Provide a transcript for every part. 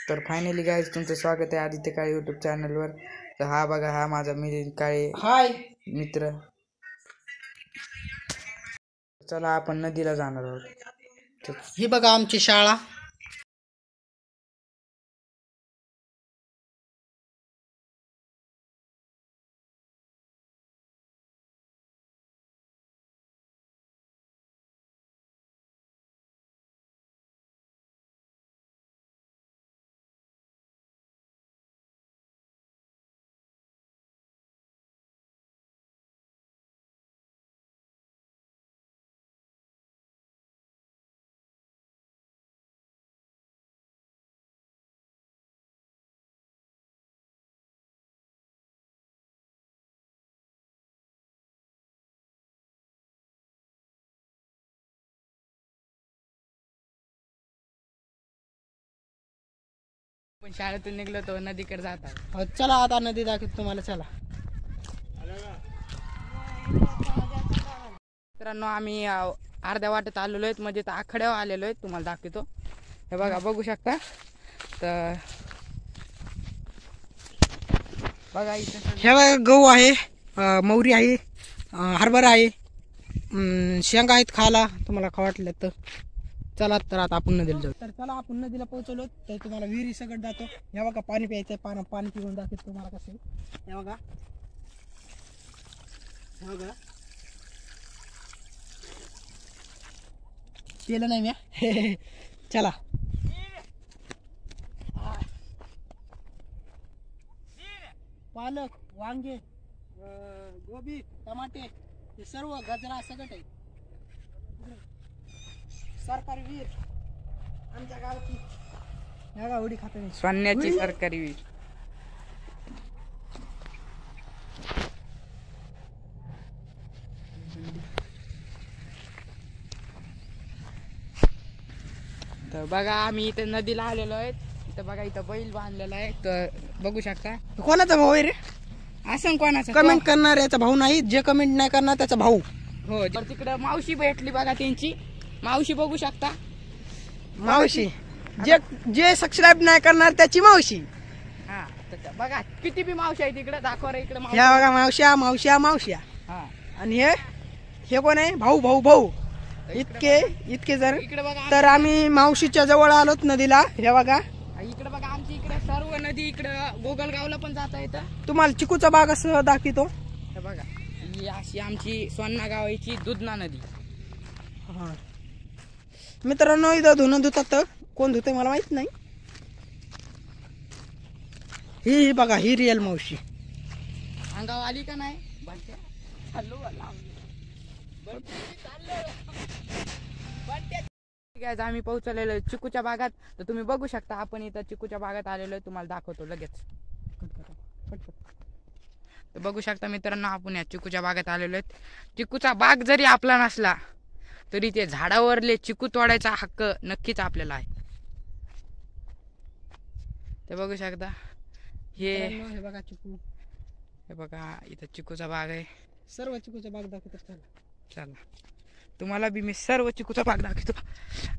तर finally guys तुमचं स्वागत आहे आदित्य काळे यूट्यूब चॅनलवर. तर हा बघा, हा माझा मिलिंद काळे हाय मित्र. चला आपण नदीला जाणार आहोत. ही बघा आमची शाळा. पण शाळेतून निघलो तो नदीकडे जातात. चला आता नदी दाखवतो तुम्हाला. चला मित्रांनो, आम्ही अर्ध्या वाटेत आलेलो आहेत, म्हणजे आखड्यावर आलेलो आहेत. तुम्हाला दाखवतो. हे बघा, बघू शकता. तर बघा इथं हे बघा, गहू आहे, मोहरी आहे, हरभरा आहे, शेंगा आहेत खायला. तुम्हाला खा वाटलं तर चला. तर आता आपण नदीला जाऊ. तर चला आपण नदीला पोहोचलो. तर तुम्हाला विहिरी सगळं जातो. हे बघा, पाणी प्यायचंय. पाणी पिऊन दाखवतो तुम्हाला कसं. हे बघा, हे बघा, केलं नाही मी. चला पालक, वांगे, गोबी, टमाटे, हे सर्व गजरा सगळं आहे. सरकारी विहीर आमच्या गावाची. या उडी खाते सोन्याची सरकारी विहीर. तर बघा, आम्ही इथे नदीला आलेलो आहेत. इथं बघा, इथं बैल बांधलेला आहे. तर बघू शकता. कोणाचा भाऊ आहे रे? असं कोणाचं कमेंट करणार याचा भाऊ नाही, जे कमेंट नाही करणार त्याचा भाऊ. हो. तिकडं मावशी भेटली बघा, त्यांची मावशी बघू शकता. मावशी जे सबस्क्राईब नाही करणार त्याची मावशी. हा, बघा किती बी मावशी आहे तिकडे. दाखवा रे इकडे मावशी. ह्या बघा, मावश्या. हा, आणि हे कोण आहे? भाऊ. इतके जर. इकडे बघा. तर आम्ही मावशीच्या जवळ आलोत नदीला. हे बघा, इकडे बघा, आमची इकडे सर्व नदी. इकडे गोगलगावला पण जाता येतं. तुम्हाला चिकूचा बाग असं दाखवतो. हे बघा, ही अशी आमची सोन्ना गावाची दुधना नदी. हा मित्रांनो, इथं धुणं धुतात. कोण धुते मला माहित नाही. ही बघा, ही रिअल मावशी. अंगावर आली का नाही? आम्ही पोहोचलेलो चिकूच्या बागात. तर तुम्ही बघू शकता, आपण इथं चिकूच्या बागात आलेलो आहे. तुम्हाला दाखवतो लगेच. तर बघू शकता मित्रांनो, आपण या चिकूच्या बागात आलेलो आहेत. चिकूचा बाग जरी आपला नसला तरी ते झाडावरले चिकू तोडायचा हक्क नक्कीच आपल्याला आहे. ते बघू शकता. हे बघा चिकू. हे बघा, इथं चिकूचा बाग आहे. सर्व चिकूचा बाग दाखवतो. चला, तुम्हाला बी मी सर्व चिकूचा बाग दाखवतो.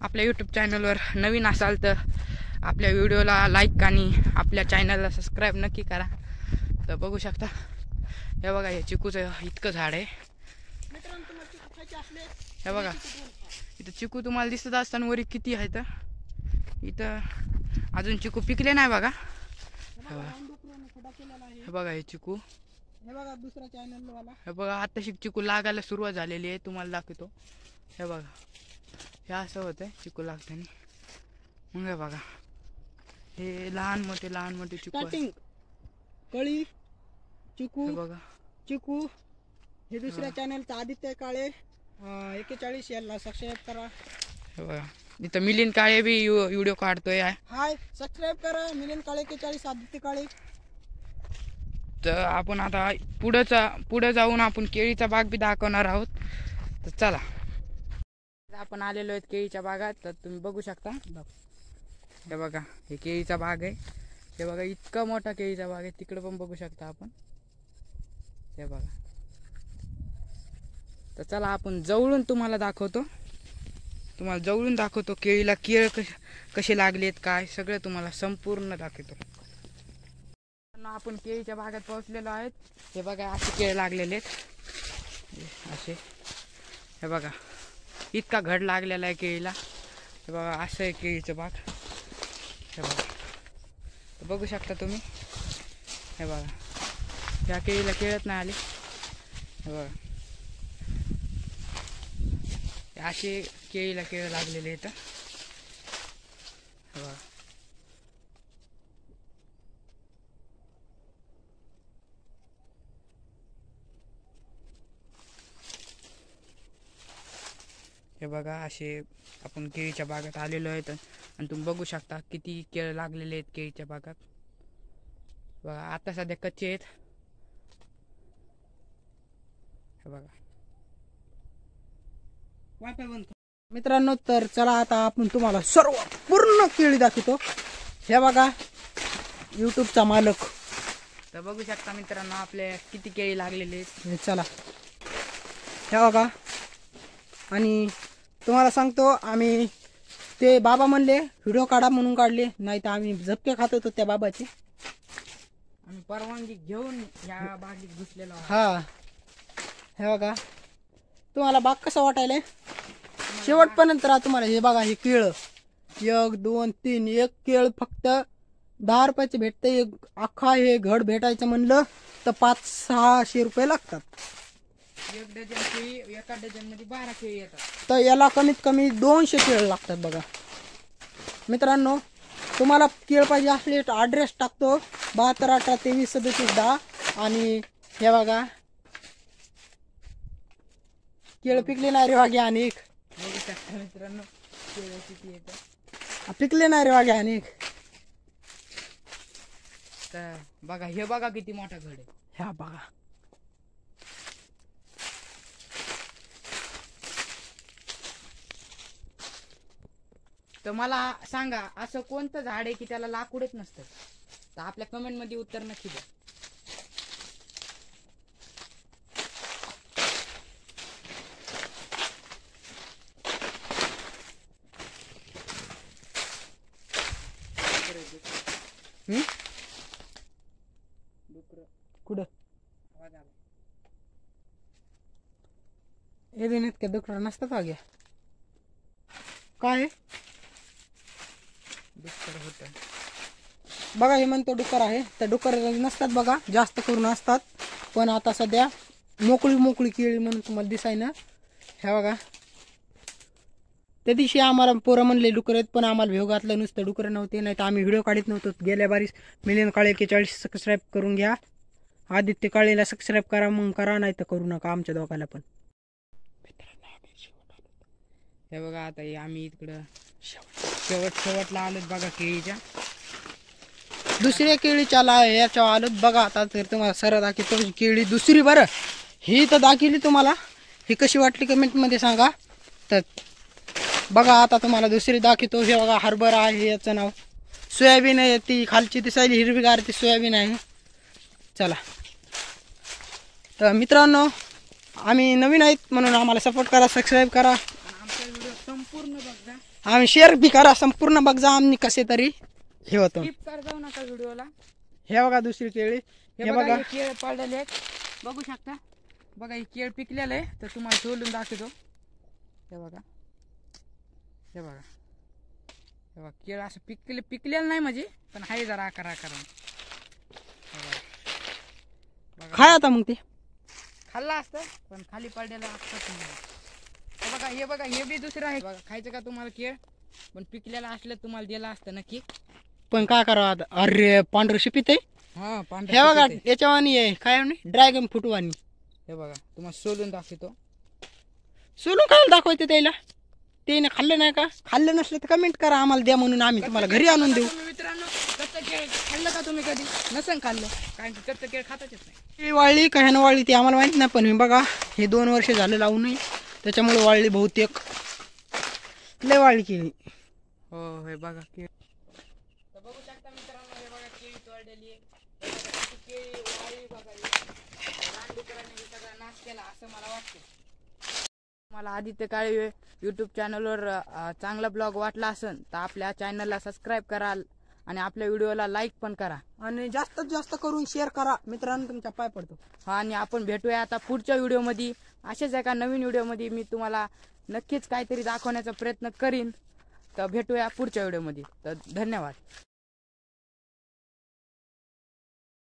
आपल्या यूट्यूब चॅनलवर नवीन असाल तर आपल्या व्हिडिओला लाईक आणि आपल्या चॅनलला सबस्क्राईब नक्की करा. तर बघू शकता, हे बघा, हे चिकूचं इतकं झाड आहे. हे बघा, इथं चिकू तुम्हाला दिसत असताना वरी किती आहे. तर इथं अजून चिकू पिकले नाही बघा. हे बघा, हे चिकू. हे बघा, दुसरा चॅनल वाला. हे बघा, आता चिकू लागायला सुरुवात झालेली आहे. तुम्हाला दाखवतो. हे बघा, हे असं होतंय चिकू लागताना. मग हे बघा, हे लहान मोठे चिकू. कळी चिकू. हे बघा, चिकू. हे दुसऱ्या चॅनलचं आदित्य काळे 41 याला सबस्क्राईब करा. हे बघा, इथं मिलिंद काळे बी व्हिडिओ काढतोय. हाय, सबस्क्राईब करा. मिलिंद काळे 41 आदित्य काळे. तर आपण आता पुढे जाऊन आपण केळीचा बाग बी दाखवणार आहोत. तर चला, आपण आलेलो आहेत केळीच्या बागात. तर तुम्ही बघू शकता. हे बघा, हे केळीचा बाग आहे. हे बघा, इतका मोठा केळीचा बाग आहे. तिकडे पण बघू शकता आपण. हे बघा. तर चला आपण जवळून तुम्हाला दाखवतो. तुम्हाला जवळून दाखवतो. केळीला केळ कसे लागलेत काय सगळं तुम्हाला संपूर्ण दाखवतो. आपण केळीच्या बागेत पोहोचलेलो आहेत. हे बघा असे केळ लागलेले आहेत असे. हे बघा इतका घड लागलेला आहे केळीला. हे बघा असं आहे केळीचं बाग. हे बघा बघू शकता तुम्ही. हे बघा त्या केळीला केळत नाही आले. हे बघा असे केळीला केळ लागलेले आहेत. हे बघा हे बघा असे आपण केळीच्या बागात आलेलो आहेत आणि तुम्ही बघू शकता किती केळ लागलेले आहेत केळीच्या बागात. बघा आता सध्या कच्चे आहेत. हे बघा मित्रांनो, तर चला आता आपण तुम्हाला सर्व पूर्ण केळी दाखवतो. हे बघा युट्यूबचा मालक. तर बघू शकता मित्रांनो आपले किती केळी लागलेले आहेत. हे चला हे बघा. आणि तुम्हाला सांगतो, आम्ही ते बाबा म्हणले व्हिडिओ काढा म्हणून काढले, नाही तर आम्ही झपके खात होतो त्या बाबाची. आम्ही परवानगी घेऊन या बागेत घुसलेलो आहोत. हा हे बघा तुम्हाला बाग कसा वाटायला शेवटपर्यंत राहा. तुम्हाला हे बघा हे केळ 1 2 3 एक केळ फक्त 10 रुपयाचे भेटते. एक अख्खा हे घड भेटायचं म्हणलं तर 500-600 रुपये लागतात. एक डझन केळी एका डझन मध्ये 12 केळी येतात. तर याला कमीत कमी 200 केळ लागतात. बघा मित्रांनो, तुम्हाला केळ पाहिजे असले ॲड्रेस टाकतो 72 18 23 37 10. आणि हे बघा केळ पिकले नाही रे वागे अनेक. बघू शकता मित्रांनो केळी किती येतात. पिकले नाही रे वागे अनेक. तर बघा हे बघा किती मोठा घड आहे. ह्या बघा तर मला सांगा असं कोणतं झाड आहे की त्याला लाकूडच नसतं. तर आपल्या कमेंट मध्ये उत्तर नक्की द्या. कुठं हे देण्यात का डुकर नसतात वाग्या काय होत. बघा हे म्हणतो डुकर आहे. तर डुकर नसतात बघा, जास्त करून असतात. पण आता सध्या मोकळी केळी म्हणून तुम्हाला दिसाय ना. हे बघा त्या दिवशी आम्हाला पोरं म्हणले डुकर आहेत, पण आम्हाला भेव घातलं नुसतं डुकर नव्हते. नाही तर आम्ही व्हिडिओ काढत नव्हतो. गेल्या बारीस मिलियन काळे 41 सबस्क्राईब करून घ्या. आदित्य काळेला सबस्क्राईब करा, मग करा, नाही तर करू नका. आमच्या दोघाला पण. हे बघा आता आम्ही इकडं शेवटला आलोत बघा केळीच्या. दुसऱ्या केळीच्या याच्या आलोत बघा. आता तर तुम्हाला सरळ दाखवतो केळी दुसरी. बरं ही तर दाखवली तुम्हाला, ही कशी वाटली कमेंटमध्ये सांगा. तर बघा आता तुम्हाला दुसरी दाखवतो. हे बघा हरभरा आहे, याचं नाव सोयाबीन आहे. ती खालची दिसायली हिरवीगार ती सोयाबीन आहे. चला तर मित्रांनो, आम्ही नवीन आहेत म्हणून आम्हाला सपोर्ट करा, सबस्क्राईब करा, आमचा व्हिडिओ संपूर्ण बघा. आम्ही शेअर बी करा संपूर्ण. बघा आम्ही कसे तरी हे होतो. स्किप कर जाऊ नका व्हिडिओला. हे बघा दुसरी केळी. हे बघा केळ पडलेले आहेत बघू शकता. बघा ही केळ पिकलेलं आहे. तर तुम्हाला सोलून दाखवतो. हे बघा हे बघा हे बघा केळ असं पिकलेलं नाही म्हणजे, पण आहे जरा आकार. काय आता मग ते खाल्ला असतं पण खाली पडलेलं असतं. हे बघा हे बी दुसरं आहे. बघा खायचं का तुम्हाला केळ, पण पिकलेलं असलं तुम्हाला दिलं असतं नक्की. पण काय करावं आता. अरे पांढरं शिपित आहे. हा हे बघा याच्यावानी आहे काय ड्रॅगन फ्रूट वाणी. हे बघा तुम्हाला सोलून दाखवतो. सोलून काय दाखवायचं त्याला. ते खाल्लं नाही का? खाल्लं नसलं तर कमेंट करा, आम्हाला द्या म्हणून आम्ही तुम्हाला घरी आणून देऊ. मित्रांनो कच्चं केळ खाल्लं का तुम्ही कधी? नसेल खाल्लं, कारण की कच्चं केळ खाताच येत नाही. ही वाळली का ह्यानं वाळली ती आम्हाला माहित नाही. पण हे बघा हे 2 वर्ष झालं लावून, त्याच्यामुळे वाळली बहुतेक. लय वाळली केळी. हो हे बघा केळ बघू शकता मित्रांनो. हे बघा केळी तोडलेली आहे. केळी वाळली बघा. रानडुकरांनी सगळा नाश केला असं मला वाटतं. मला आदित्य काळे यूट्यूब चॅनलवर चांगला ब्लॉग वाटला असेल तर आपल्या चॅनलला सबस्क्राईब करा आणि आपल्या व्हिडिओला लाईक पण करा आणि जास्तीत जास्त करून शेअर करा मित्रांनो, तुमच्या पाय पडतो. हा, आणि आपण भेटूया आता पुढच्या व्हिडिओमध्ये. अशाच एका नवीन व्हिडिओमध्ये मी तुम्हाला नक्कीच काहीतरी दाखवण्याचा प्रयत्न करीन. तर भेटूया पुढच्या व्हिडिओमध्ये. तर धन्यवाद.